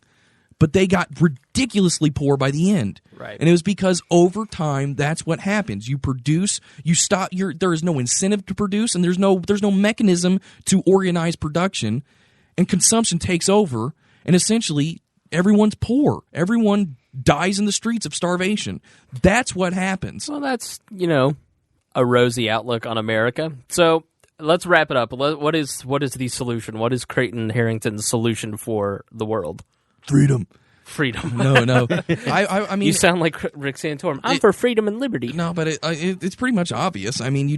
But they got ridiculously poor by the end. Right. And it was because over time, that's what happens. You produce, you stop, there is no incentive to produce, and there's no mechanism to organize production, and consumption takes over, and essentially everyone's poor. Everyone dies in the streets of starvation. That's what happens. Well, that's, a rosy outlook on America. So let's wrap it up. What is the solution? What is Creighton Harrington's solution for the world? Freedom. No. I mean, you sound like Rick Santorum. I'm for freedom and liberty. No, but it's pretty much obvious. I mean,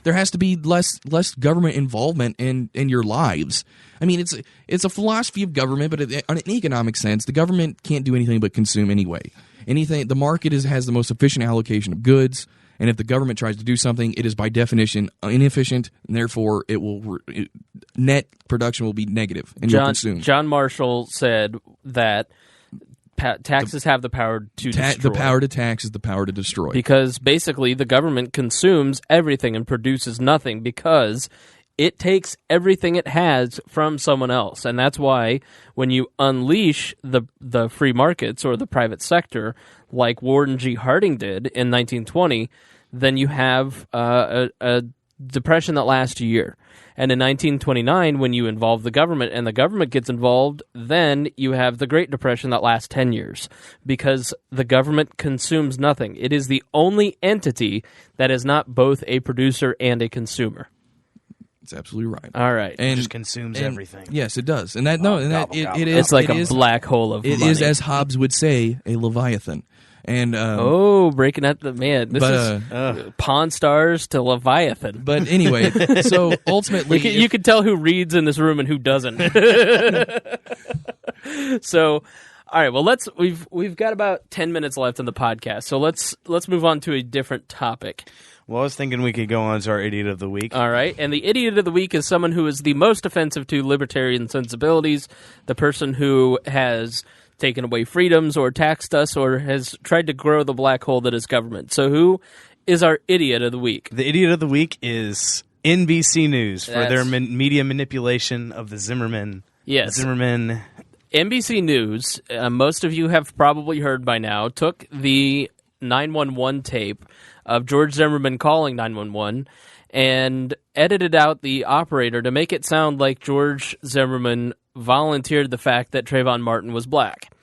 there has to be less government involvement in your lives. I mean, it's a philosophy of government, but in an economic sense, the government can't do anything but consume anyway. The market has the most efficient allocation of goods. And if the government tries to do something, it is by definition inefficient, and therefore net production will be negative, and you'll consume. John Marshall said that taxes have the power to destroy. The power to tax is the power to destroy. Because basically the government consumes everything and produces nothing because it takes everything it has from someone else. And that's why when you unleash the free markets or the private sector, like Warren G. Harding did in 1920, then you have a depression that lasts a year. And in 1929, when you involve the government and the government gets involved, then you have the Great Depression that lasts 10 years because the government consumes nothing. It is the only entity that is not both a producer and a consumer. That's absolutely right. All right. It just consumes everything. Yes, it does. And it is. It's like a black hole of money. It is, as Hobbes would say, a Leviathan. And breaking out the man. This is Pawn Stars to Leviathan. But anyway, so ultimately, you can tell who reads in this room and who doesn't. So, all right. Well, we've got about 10 minutes left in the podcast. So let's move on to a different topic. Well, I was thinking we could go on to our Idiot of the Week. All right. And the Idiot of the Week is someone who is the most offensive to libertarian sensibilities, the person who has taken away freedoms or taxed us or has tried to grow the black hole that is government. So who is our Idiot of the Week? The Idiot of the Week is NBC News for their media manipulation of the Zimmerman. Yes. Zimmerman. NBC News, most of you have probably heard by now, took the 911 tape of George Zimmerman calling 911 and edited out the operator to make it sound like George Zimmerman volunteered the fact that Trayvon Martin was black,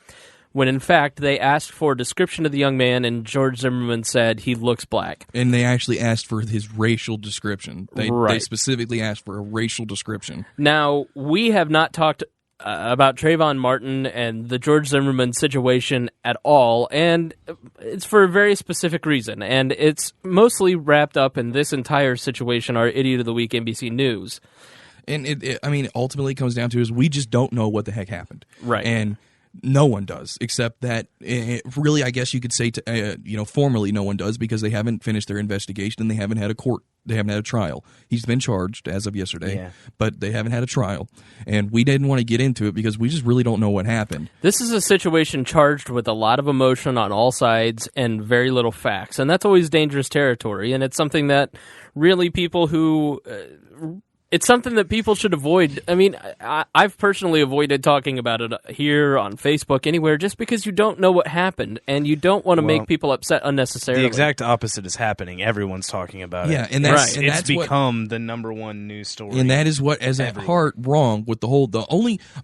when in fact they asked for a description of the young man and George Zimmerman said he looks black. And they actually asked for his racial description. They specifically asked for a racial description. Now, we have not talked Trayvon Martin and the George Zimmerman situation at all, and it's for a very specific reason, and it's mostly wrapped up in this entire situation, our Idiot of the Week NBC News. And ultimately it comes down to is we just don't know what the heck happened. Right. And no one does, except that really, I guess you could say, formally no one does because they haven't finished their investigation and they haven't had a trial. He's been charged as of yesterday, but they haven't had a trial. And we didn't want to get into it because we just really don't know what happened. This is a situation charged with a lot of emotion on all sides and very little facts. And that's always dangerous territory. And it's something that really people who... It's something that people should avoid. I mean, I've personally avoided talking about it here on Facebook, anywhere, just because you don't know what happened, and you don't want to make people upset unnecessarily. The exact opposite is happening. Everyone's talking about it. Yeah, and that's, right. It's become the number one news story. And that is what, as at heart, wrong with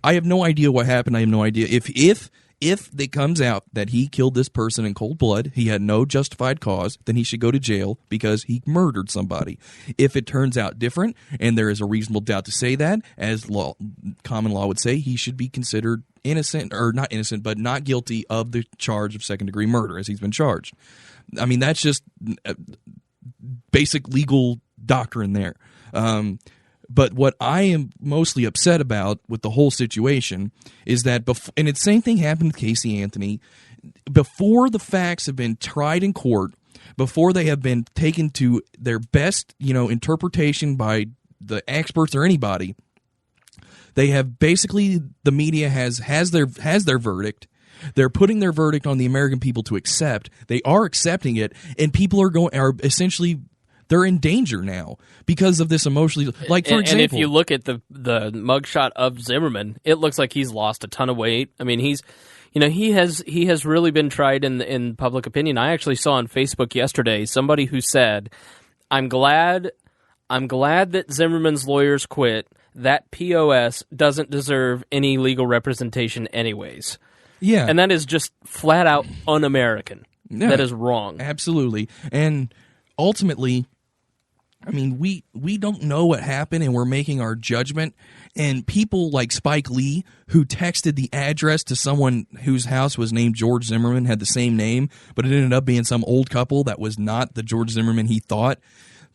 I have no idea what happened. I have no idea. If it comes out that he killed this person in cold blood, he had no justified cause, then he should go to jail because he murdered somebody. If it turns out different, and there is a reasonable doubt to say that, as common law would say, he should be considered innocent, or not innocent, but not guilty of the charge of second-degree murder, as he's been charged. I mean, that's just basic legal doctrine there. But what I am mostly upset about with the whole situation is that, and the same thing happened with Casey Anthony, before the facts have been tried in court, before they have been taken to their best, interpretation by the experts or anybody, they have basically, the media has their verdict. They're putting their verdict on the American people to accept. They are accepting it, and people are essentially. They're in danger now because of this emotionally. Like, for example, and if you look at the mugshot of Zimmerman, it looks like he's lost a ton of weight. I mean, he has really been tried in public opinion. I actually saw on Facebook yesterday somebody who said, "I'm glad that Zimmerman's lawyers quit. That POS doesn't deserve any legal representation, anyways." Yeah, and that is just flat out un-American. Yeah, that is wrong. Absolutely, and ultimately. I mean, we don't know what happened, and we're making our judgment. And people like Spike Lee, who texted the address to someone whose house was named George Zimmerman, had the same name, but it ended up being some old couple that was not the George Zimmerman he thought.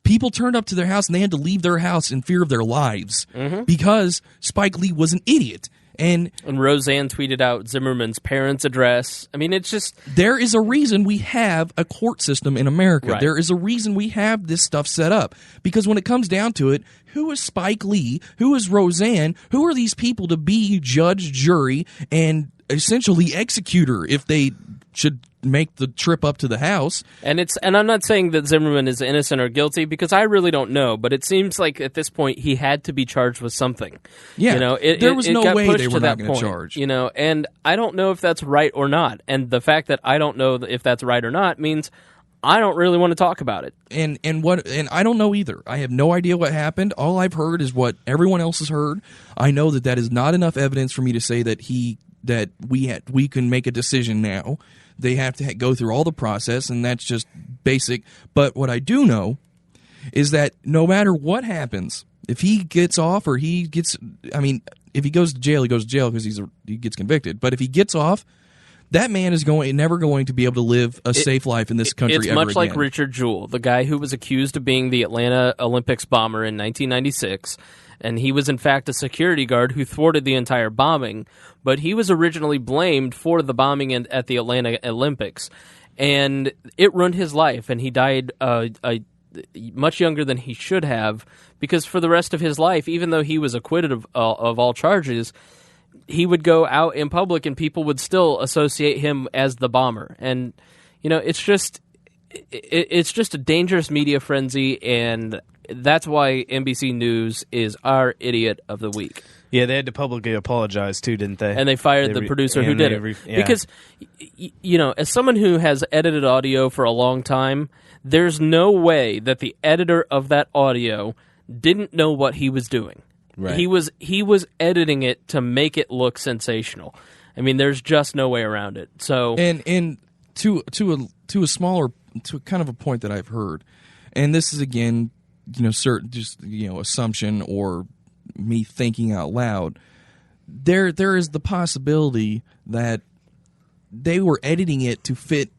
People turned up to their house, and they had to leave their house in fear of their lives because Spike Lee was an idiot. And Roseanne tweeted out Zimmerman's parents' address. I mean, it's just... There is a reason we have a court system in America. Right. There is a reason we have this stuff set up. Because when it comes down to it, who is Spike Lee? Who is Roseanne? Who are these people to be judge, jury, and essentially executor if they should make the trip up to the house? And I'm not saying that Zimmerman is innocent or guilty because I really don't know, but it seems like at this point he had to be charged with something. Yeah, there was no way they were not going to charge. And I don't know if that's right or not. And the fact that I don't know if that's right or not means I don't really want to talk about it. And I don't know either. I have no idea what happened. All I've heard is what everyone else has heard. I know that is not enough evidence for me to say that we can make a decision now. They have to go through all the process, and that's just basic. But what I do know is that no matter what happens, if he gets off or if he goes to jail, he goes to jail because he gets convicted. But if he gets off, that man is never going to be able to live a safe life in this country ever again. It's much like Richard Jewell, the guy who was accused of being the Atlanta Olympics bomber in 1996. And he was, in fact, a security guard who thwarted the entire bombing. But he was originally blamed for the bombing at the Atlanta Olympics. And it ruined his life, and he died much younger than he should have. Because for the rest of his life, even though he was acquitted of all charges, he would go out in public, and people would still associate him as the bomber. And, it's just a dangerous media frenzy, and that's why NBC News is our Idiot of the Week. Yeah, they had to publicly apologize too, didn't they? And they fired the producer who did it. Because, as someone who has edited audio for a long time, there's no way that the editor of that audio didn't know what he was doing. Right. He was editing it to make it look sensational. I mean, there's just no way around it. So and to a smaller, to kind of a point that I've heard, and this is again, certain assumption or me thinking out loud. there is the possibility that they were editing it to fit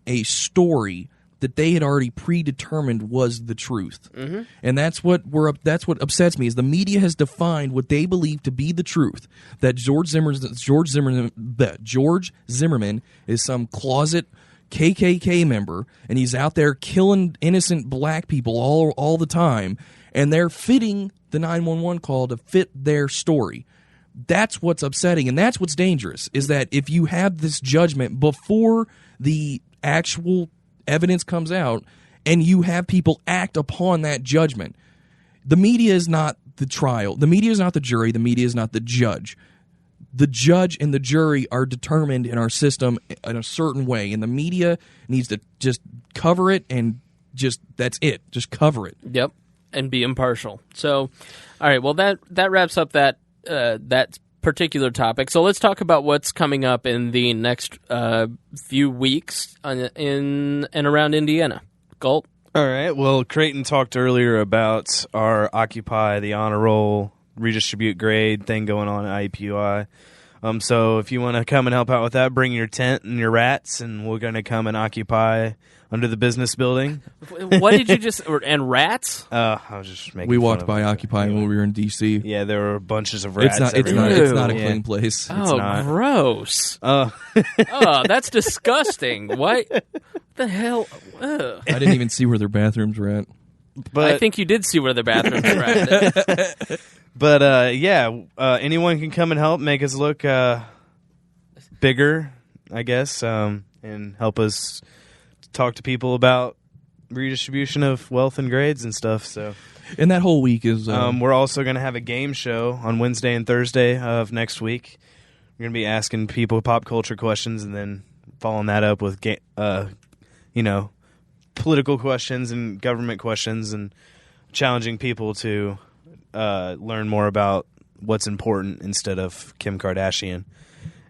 a story that they had already predetermined was the truth. Mm-hmm. And that's what upsets me, is the media has defined what they believe to be the truth, that George Zimmerman is some closet KKK member, and he's out there killing innocent black people all the time, and they're fitting the 911 call to fit their story. That's what's upsetting, and that's what's dangerous, is that if you have this judgment before the actual evidence comes out and you have people act upon that judgment, the media is not the trial. The media is not the jury. The media is not the judge. The judge and the jury are determined in our system in a certain way, and the media needs to just cover it and that's it. Just cover it. Yep, and be impartial. So, all right, well, that wraps up that particular topic. So let's talk about what's coming up in the next few weeks in and around Indiana. Gault? All right. Well, Creighton talked earlier about our Occupy the Honor Roll redistribute grade thing going on at IUPUI. So if you want to come and help out with that, bring your tent and your rats, and we're going to come and occupy under the business building. What did you just... and rats? I was just making We fun walked of by it. Occupy when we were in D.C. Yeah, there were bunches of rats It's everywhere. not a Yeah. clean place. Oh, not. gross. Oh, that's disgusting. Why? What the hell? Ugh. I didn't even see where their bathrooms were at. But I think you did see where the bathrooms were at. But anyone can come and help make us look bigger, I guess, and help us talk to people about redistribution of wealth and grades and stuff. So, And that whole week is... we're also going to have a game show on Wednesday and Thursday of next week. We're going to be asking people pop culture questions and then following that up with political questions and government questions, and challenging people to learn more about what's important instead of Kim Kardashian.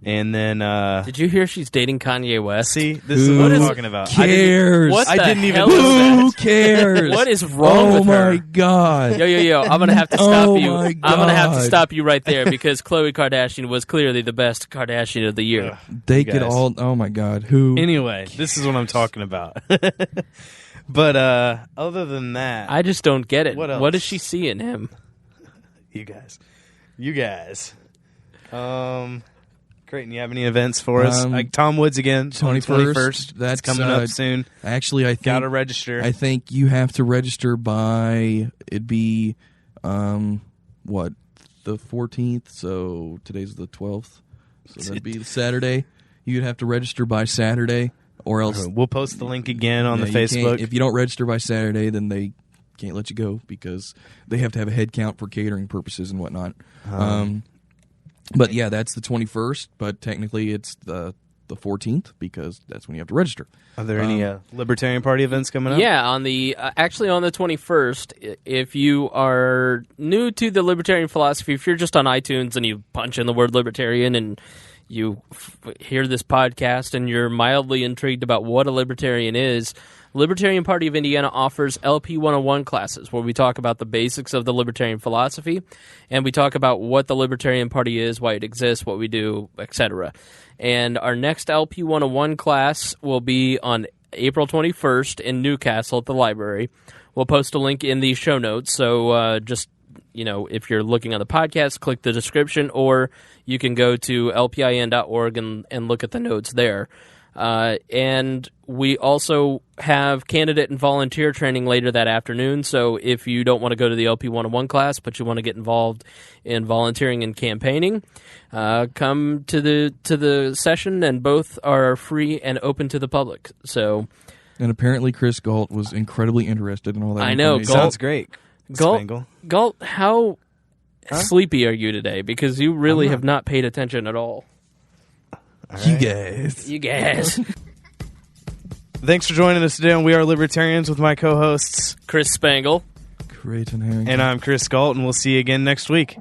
And then Did you hear she's dating Kanye West? see, this is what I'm talking about. cares? What I the didn't even hell know is that? Who cares? What is wrong with her? Oh my God. Yo, I'm gonna have to stop Oh you. my I'm gonna have to God. stop you right there, because Khloe Kardashian was clearly the best Kardashian of the year. They You could guys. all... Oh my God. Who? Anyway, this is what I'm talking about. But other than that, I just don't get it. What else? What does she see in him? you guys. Creighton, you have any events for us? Like Tom Woods again, 21st. That's coming up soon. Actually, I think... Gotta register. I think you have to register by... It'd be... the 14th? So today's the 12th. So that'd be Saturday. You'd have to register by Saturday, or else... We'll post the link again on the you can't- Facebook. If you don't register by Saturday, then they can't let you go, because they have to have a head count for catering purposes and whatnot. But yeah, that's the 21st, but technically it's the 14th, because that's when you have to register. Are there any Libertarian Party events coming up? Yeah, on the 21st, if you are new to the libertarian philosophy, if you're just on iTunes and you punch in the word libertarian and you hear this podcast and you're mildly intrigued about what a libertarian is, Libertarian Party of Indiana offers LP 101 classes where we talk about the basics of the libertarian philosophy, and we talk about what the Libertarian Party is, why it exists, what we do, etc. And our next LP 101 class will be on April 21st in Newcastle at the library. We'll post a link in the show notes, so just, if you're looking on the podcast, click the description, or you can go to lpin.org and look at the notes there. And we also have candidate and volunteer training later that afternoon, so if you don't want to go to the LP 101 class, but you want to get involved in volunteering and campaigning, come to the session, and both are free and open to the public. So, And apparently Chris Gault was incredibly interested in all that. I know, information. Gault- Sounds great. Spangle. Gault, how sleepy are you today? Because you really have not paid attention at all. You guys. You guys. Thanks for joining us today on We Are Libertarians with my co-hosts. Chris Spangle. Creighton Harrington. And I'm Chris Gault, and we'll see you again next week.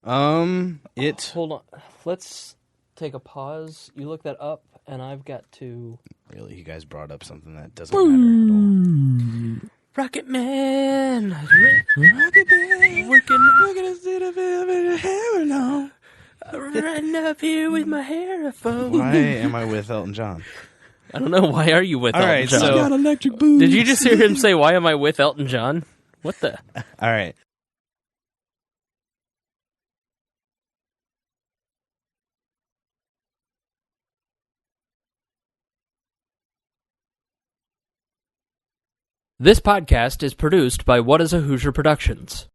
Hold on. Let's take a pause. You look that up, and I've got to... Really, you guys brought up something that doesn't matter at all. Rocket Man! Rocket Man, Working instead of hair alone. right up here with my hair phone. Why am I with Elton John? I don't know. Why are you with All Elton right, John? so- Got electric boots. Did you just hear him say, "Why am I with Elton John"? What the? All right. This podcast is produced by What is a Hoosier Productions.